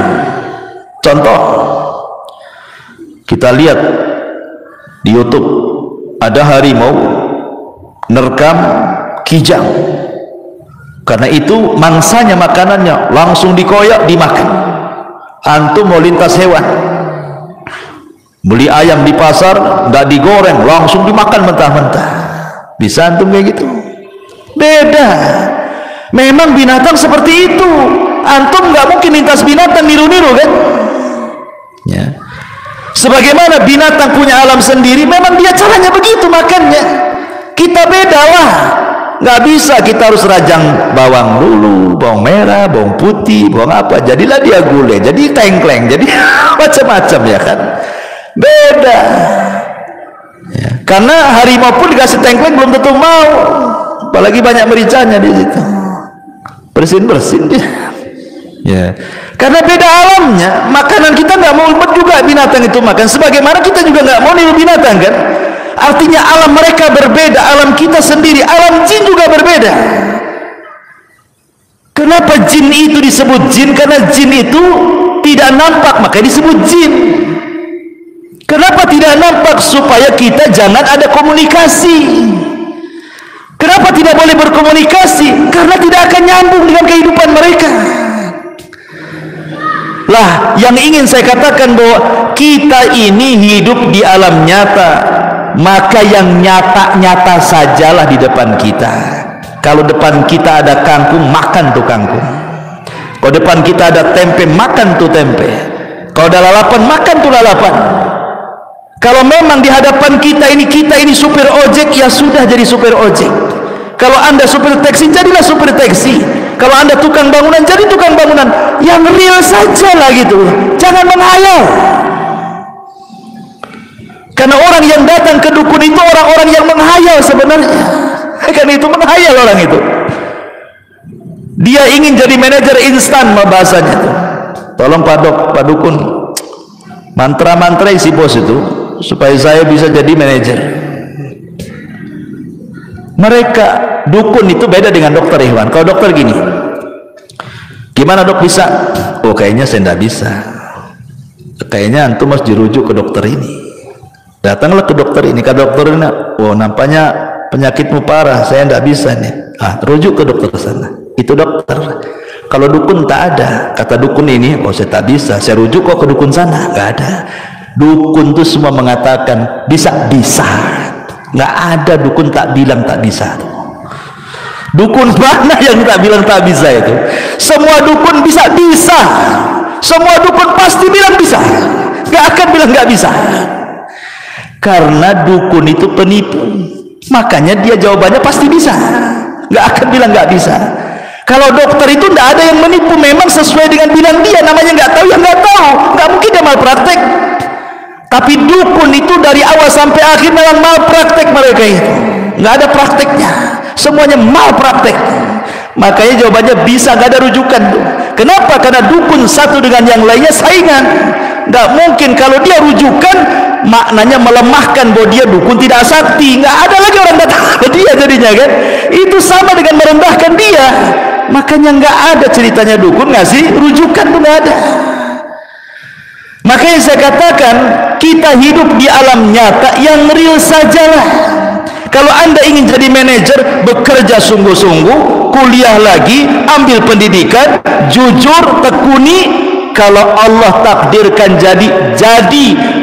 Contoh, kita lihat di YouTube ada harimau nerkam kijang. Karena itu mangsanya, makanannya langsung dikoyak dimakan. Antum mau lintas hewan, beli ayam di pasar, nggak digoreng, langsung dimakan mentah-mentah. Bisa antum kayak gitu? Beda. Memang binatang seperti itu. Antum nggak mungkin lintas binatang niru-niru kan? Ya. Sebagaimana binatang punya alam sendiri, memang dia caranya begitu makannya. Kita beda lah. Nggak bisa kita harus rajang bawang dulu, bawang merah, bawang putih, bawang apa, jadilah dia gulai, jadi tengkleng, jadi macam-macam ya kan. Beda ya. Karena harimau pun dikasih tengkleng belum tentu mau, apalagi banyak mericanya di situ, bersin-bersin dia ya. Karena beda alamnya. Makanan kita nggak mau juga binatang itu makan, sebagaimana kita juga nggak mau niru binatang kan. Artinya alam mereka berbeda, alam kita sendiri, alam jin juga berbeda. Kenapa jin itu disebut jin? Karena jin itu tidak nampak, maka disebut jin. Kenapa tidak nampak? Supaya kita jangan ada komunikasi. Kenapa tidak boleh berkomunikasi? Karena tidak akan nyambung dengan kehidupan mereka. Lah, yang ingin saya katakan bahwa kita ini hidup di alam nyata. Maka yang nyata-nyata sajalah di depan kita. Kalau depan kita ada kangkung, makan tuh kangkung. Kalau depan kita ada tempe, makan tuh tempe. Kalau ada lalapan, makan tuh lalapan. Kalau memang di hadapan kita ini supir ojek, ya sudah jadi supir ojek. Kalau anda supir taksi, jadilah supir taksi. Kalau anda tukang bangunan, jadi tukang bangunan. Yang real saja lah gitu. Jangan menghayal. Karena orang yang datang ke dukun itu orang-orang yang menghayal sebenarnya. Karena itu menghayal orang itu. Dia ingin jadi manajer instan bahasanya itu. Tolong Pak Dukun, mantra-mantra si bos itu supaya saya bisa jadi manajer. Mereka dukun itu beda dengan dokter Ikhwan. Kalau dokter gini, gimana dok bisa? Oh kayaknya saya tidak bisa. Kayaknya antum harus dirujuk ke dokter ini. Datanglah ke dokter ini, ke dokter ini. Oh nampaknya penyakitmu parah, saya tidak bisa nih. Rujuk ke dokter sana. Itu dokter. Kalau dukun tak ada. Kata dukun ini, oh saya tak bisa, saya rujuk kok ke dukun sana. Nggak ada. Dukun itu semua mengatakan bisa. Nggak ada dukun tak bilang tak bisa. Dukun mana yang tak bilang tak bisa itu? Semua dukun bisa. Semua dukun pasti bilang bisa. Nggak akan bilang nggak bisa. Karena dukun itu penipu, makanya dia jawabannya pasti bisa, nggak akan bilang nggak bisa. Kalau dokter itu nggak ada yang menipu, memang sesuai dengan bilang dia, namanya nggak tahu ya nggak tahu, nggak mungkin dia malpraktek. Tapi dukun itu dari awal sampai akhir memang malpraktek mereka itu, nggak ada prakteknya, semuanya malpraktek. Makanya jawabannya bisa, nggak ada rujukan tuh. Kenapa? Karena dukun satu dengan yang lainnya saingan. Nggak mungkin kalau dia rujukan maknanya melemahkan bahwa dia dukun tidak sakti. Nggak ada lagi orang datang ke dia jadinya kan. Itu sama dengan merendahkan dia. Makanya nggak ada ceritanya dukun ngasih rujukan tuh nggak ada. Makanya saya katakan kita hidup di alam nyata yang real sajalah. Kalau anda ingin jadi manajer, bekerja sungguh-sungguh, kuliah lagi, ambil pendidikan, jujur, tekuni. Kalau Allah takdirkan jadi.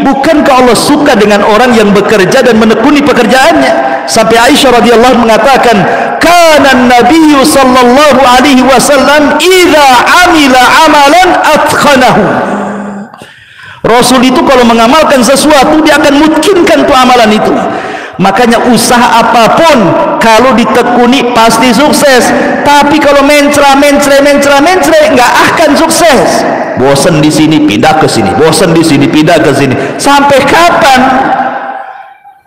Bukankah Allah suka dengan orang yang bekerja dan menekuni pekerjaannya? Sampai Aisyah radhiyallahu mengatakan, kana Nabi sallallahu alaihi wasallam idza amila amalan atqanahu. Rasul itu kalau mengamalkan sesuatu, dia akan mungkinkan tuh amalan itu. Makanya usaha apapun kalau ditekuni pasti sukses. Tapi kalau mencra nggak akan sukses. Bosan di sini pindah ke sini, bosan di sini pindah ke sini. Sampai kapan?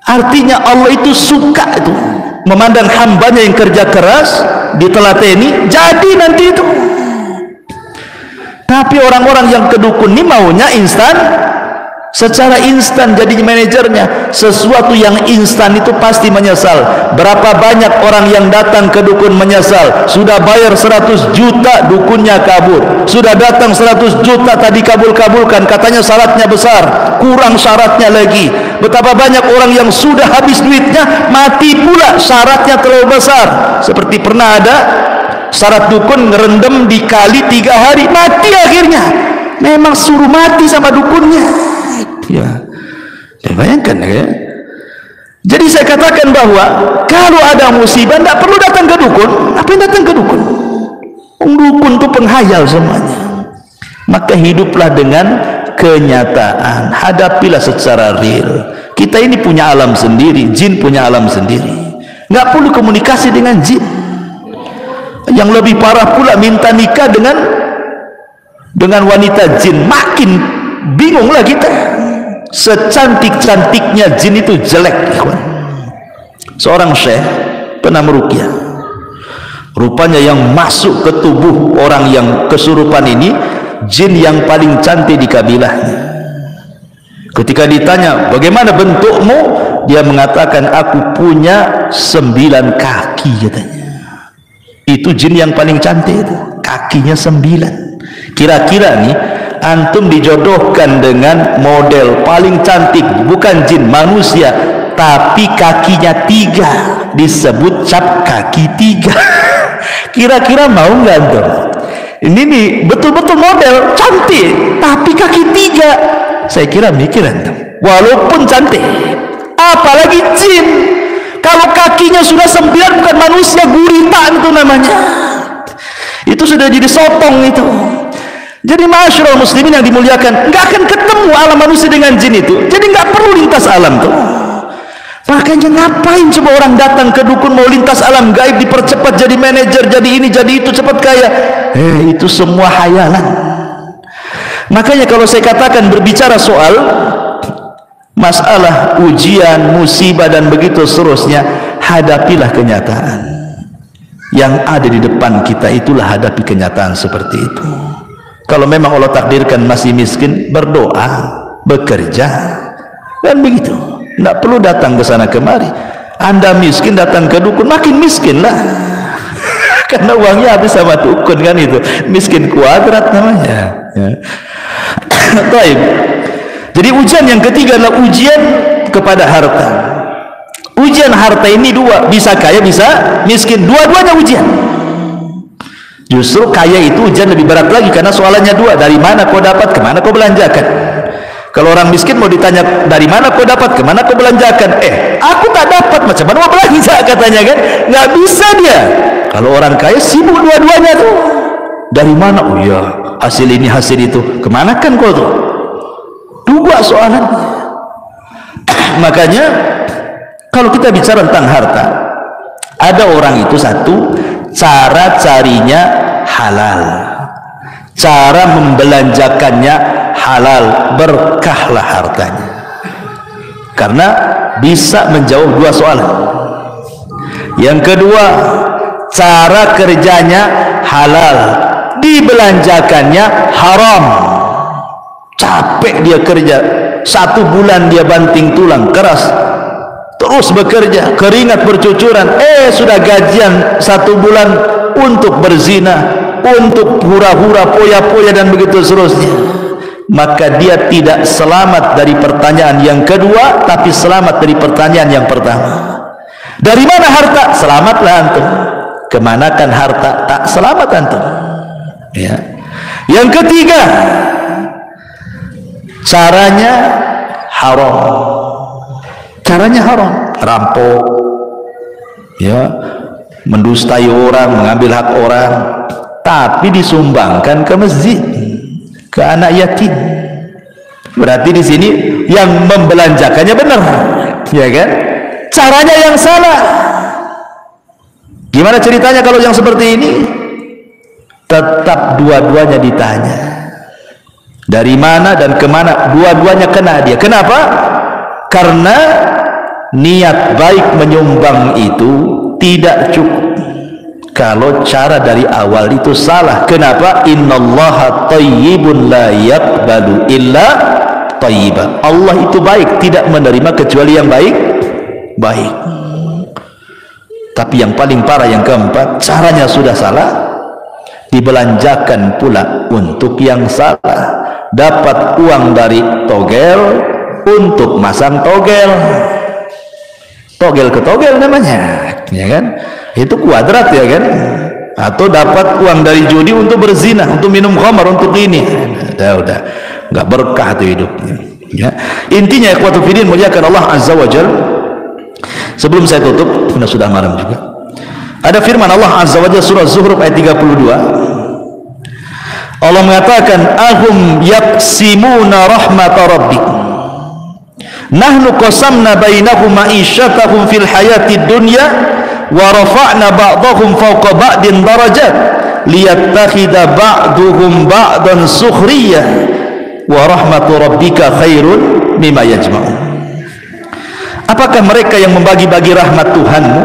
Artinya Allah itu suka itu memandang hambanya yang kerja keras, ditelateni, jadi nanti itu. Tapi orang-orang yang ke dukun ini maunya instan, secara instan jadi manajernya. Sesuatu yang instan itu pasti menyesal. Berapa banyak orang yang datang ke dukun menyesal, sudah bayar 100 juta dukunnya kabur, sudah datang 100 juta tadi kabul-kabulkan, katanya syaratnya besar, kurang syaratnya lagi. Betapa banyak orang yang sudah habis duitnya, mati pula, syaratnya terlalu besar. Seperti pernah ada syarat dukun ngerendam di kali 3 hari, mati akhirnya. Memang suruh mati sama dukunnya. Ya, bayangkan ya. Jadi saya katakan bahwa kalau ada musibah tidak perlu datang ke dukun. Apa yang datang ke dukun? Dukun itu penghayal semuanya. Maka hiduplah dengan kenyataan, hadapilah secara real. Kita ini punya alam sendiri, jin punya alam sendiri. Nggak perlu komunikasi dengan jin. Yang lebih parah pula minta nikah dengan wanita jin, makin bingunglah kita. Secantik-cantiknya jin itu jelek. Seorang syekh pernah meruqyah, rupanya yang masuk ke tubuh orang yang kesurupan ini jin yang paling cantik di kabilahnya. Ketika ditanya bagaimana bentukmu, dia mengatakan aku punya 9 kaki katanya. Itu jin yang paling cantik itu, kakinya 9. Kira-kira nih antum dijodohkan dengan model paling cantik, bukan jin, manusia, tapi kakinya 3, disebut cap kaki 3. Kira-kira mau nggak antum? Ini nih betul-betul model cantik tapi kaki 3. Saya kira mikir antum, walaupun cantik, apalagi jin, kalau kakinya sudah 9 bukan manusia, gurita itu namanya. Itu sudah jadi sotong itu. Jadi masyarakat muslimin yang dimuliakan, nggak akan ketemu alam manusia dengan jin itu. Jadi nggak perlu lintas alam tuh. Makanya ngapain coba orang datang ke dukun mau lintas alam gaib, dipercepat jadi manajer, jadi ini, jadi itu, cepat kaya. Itu semua hayalan. Makanya kalau saya katakan berbicara soal masalah ujian, musibah dan begitu seterusnya, hadapilah kenyataan yang ada di depan kita. Itulah hadapi kenyataan seperti itu. Kalau memang Allah takdirkan masih miskin, berdoa, bekerja, dan begitu. Tidak perlu datang ke sana kemari. Anda miskin datang ke dukun, makin miskin lah. Karena uangnya habis sama dukun kan, itu miskin kuadrat namanya. Ya. Taib. Jadi ujian yang ketiga adalah ujian kepada harta. Ujian harta ini 2, bisa kaya bisa miskin, dua-duanya ujian. Justru kaya itu ujian lebih berat lagi karena soalannya 2, dari mana kau dapat, kemana kau belanjakan. Kalau orang miskin mau ditanya dari mana kau dapat, kemana kau belanjakan, aku tak dapat, macam mana mau belanja katanya kan, nggak bisa dia. Kalau orang kaya sibuk dua-duanya tuh, dari mana, oh ya hasil ini hasil itu, kemana kan kau tuh, 2 soalan. Makanya kalau kita bicara tentang harta, ada orang itu satu, cara carinya halal, cara membelanjakannya halal, berkahlah hartanya, karena bisa menjawab 2 soalan. Yang kedua, cara kerjanya halal, dibelanjakannya haram. Capek dia kerja 1 bulan, dia banting tulang keras, terus bekerja, keringat bercucuran, sudah gajian 1 bulan untuk berzina, untuk hura-hura, poya-poya dan begitu seterusnya. Maka dia tidak selamat dari pertanyaan yang kedua, tapi selamat dari pertanyaan yang pertama. Dari mana harta? Selamatlah antum. Kemanakan harta? Tak selamat antum. Ya. Yang ketiga, caranya haram. Caranya haram, rampok, ya, mendustai orang, mengambil hak orang, tapi disumbangkan ke masjid, ke anak yatim. Berarti di sini yang membelanjakannya benar, ya kan? Caranya yang salah. Gimana ceritanya kalau yang seperti ini? Tetap dua-duanya ditanya. Dari mana dan kemana? Dua-duanya kena dia. Kenapa? Karena niat baik menyumbang itu tidak cukup. kalau cara dari awal itu salah. Kenapa? Innallaha thayyibun la yaqbalu illa thayyiba. Allah itu baik, tidak menerima kecuali yang baik. Tapi yang paling parah yang keempat, caranya sudah salah, dibelanjakan pula untuk yang salah. Dapat uang dari togel untuk masang togel ke togel namanya, ya kan? Itu kuadrat, ya kan? Atau dapat uang dari judi untuk berzina, untuk minum khamar, untuk ini. Udah nggak berkah tuh hidupnya, ya. Intinya ikhwatu fillah muliakan Allah azza wajalla. Sebelum saya tutup, sudah malam juga, ada firman Allah azza wajalla surah Zuhruf ayat 32. Allah mengatakan, ahum yaqsimuna rahmata rabbik nahnu qasamna bainahum ma'isyatahum fil hayatid dunya wa rafa'na ba'dahum fawqa ba'din darajat liyattakhidha ba'duhum ba'dan sukhriyah wa rahmatu rabbika khairun mimma yajma'un. Apakah mereka yang membagi-bagi rahmat Tuhanmu?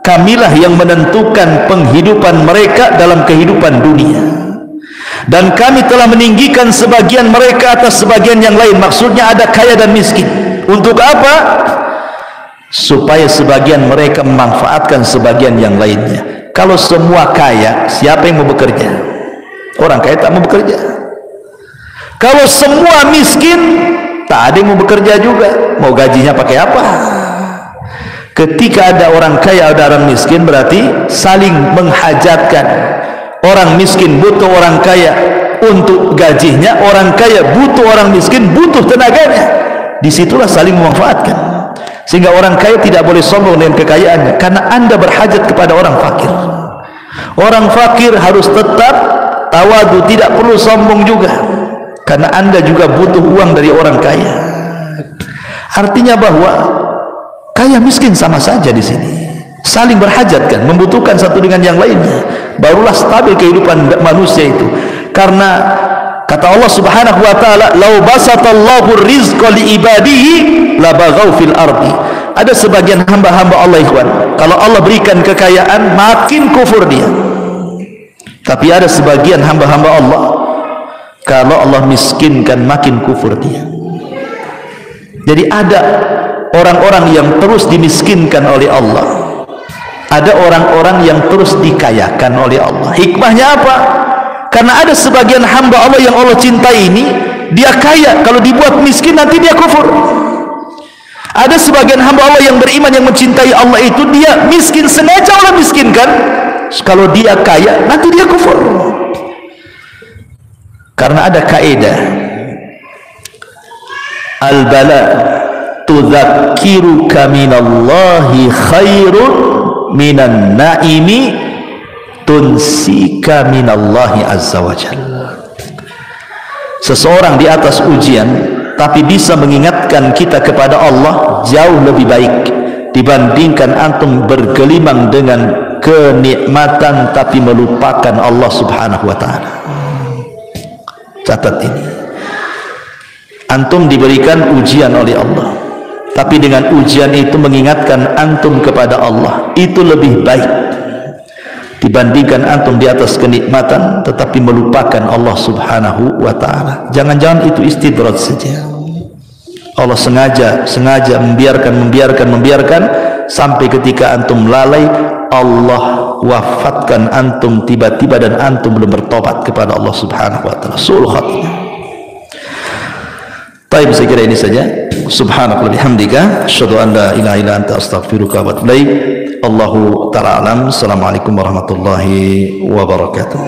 Kamilah yang menentukan penghidupan mereka dalam kehidupan dunia, dan kami telah meninggikan sebagian mereka atas sebagian yang lain. Maksudnya ada kaya dan miskin. Untuk apa? Supaya sebagian mereka memanfaatkan sebagian yang lainnya. Kalau semua kaya, siapa yang mau bekerja? Orang kaya tak mau bekerja. Kalau semua miskin, tak ada yang mau bekerja juga. Mau gajinya pakai apa? Ketika ada orang kaya, ada orang miskin, berarti saling menghajatkan. Orang miskin butuh orang kaya untuk gajinya, orang kaya butuh orang miskin, butuh tenaganya. Disitulah saling memanfaatkan. Sehingga orang kaya tidak boleh sombong dengan kekayaannya, karena Anda berhajat kepada orang fakir. Orang fakir harus tetap tawadu, tidak perlu sombong juga, karena Anda juga butuh uang dari orang kaya. Artinya bahwa kaya miskin sama saja di sini, saling berhajatkan, membutuhkan satu dengan yang lainnya. Barulah stabil kehidupan manusia itu. Karena kata Allah Subhanahu wa taala, "Lau basatallahu rizqa li ibadihi labaghaw fil ardi." Ada sebagian hamba-hamba Allah, ikhwan, kalau Allah berikan kekayaan makin kufur dia. Tapi ada sebagian hamba-hamba Allah, kalau Allah miskinkan makin kufur dia. Jadi ada orang-orang yang terus dimiskinkan oleh Allah, ada orang-orang yang terus dikayakan oleh Allah. Hikmahnya apa? Karena ada sebagian hamba Allah yang Allah cintai ini, dia kaya, kalau dibuat miskin nanti dia kufur. Ada sebagian hamba Allah yang beriman, yang mencintai Allah itu, dia miskin, sengaja Allah miskinkan. Kalau dia kaya nanti dia kufur. Karena ada kaidah, al-bala tudzakiruka minallahi khairun minan naimi tunsika minallahi azza wa jalla. Seseorang di atas ujian tapi bisa mengingatkan kita kepada Allah jauh lebih baik dibandingkan antum bergelimang dengan kenikmatan tapi melupakan Allah Subhanahu wa taala. Catat ini. Antum diberikan ujian oleh Allah, tapi dengan ujian itu mengingatkan antum kepada Allah, itu lebih baik dibandingkan antum di atas kenikmatan tetapi melupakan Allah Subhanahu wa taala. Jangan-jangan itu istidraj saja. Allah sengaja membiarkan sampai ketika antum lalai, Allah wafatkan antum tiba-tiba dan antum belum bertobat kepada Allah Subhanahu wa taala. Su'ul khatimah. Baik, saya kira ini saja. Subhanallah bihamdika, asyhadu an la ilaha illa anta astaghfiruka wa atubu ilaik. Allahu ta'ala alam. Assalamualaikum warahmatullahi wabarakatuh.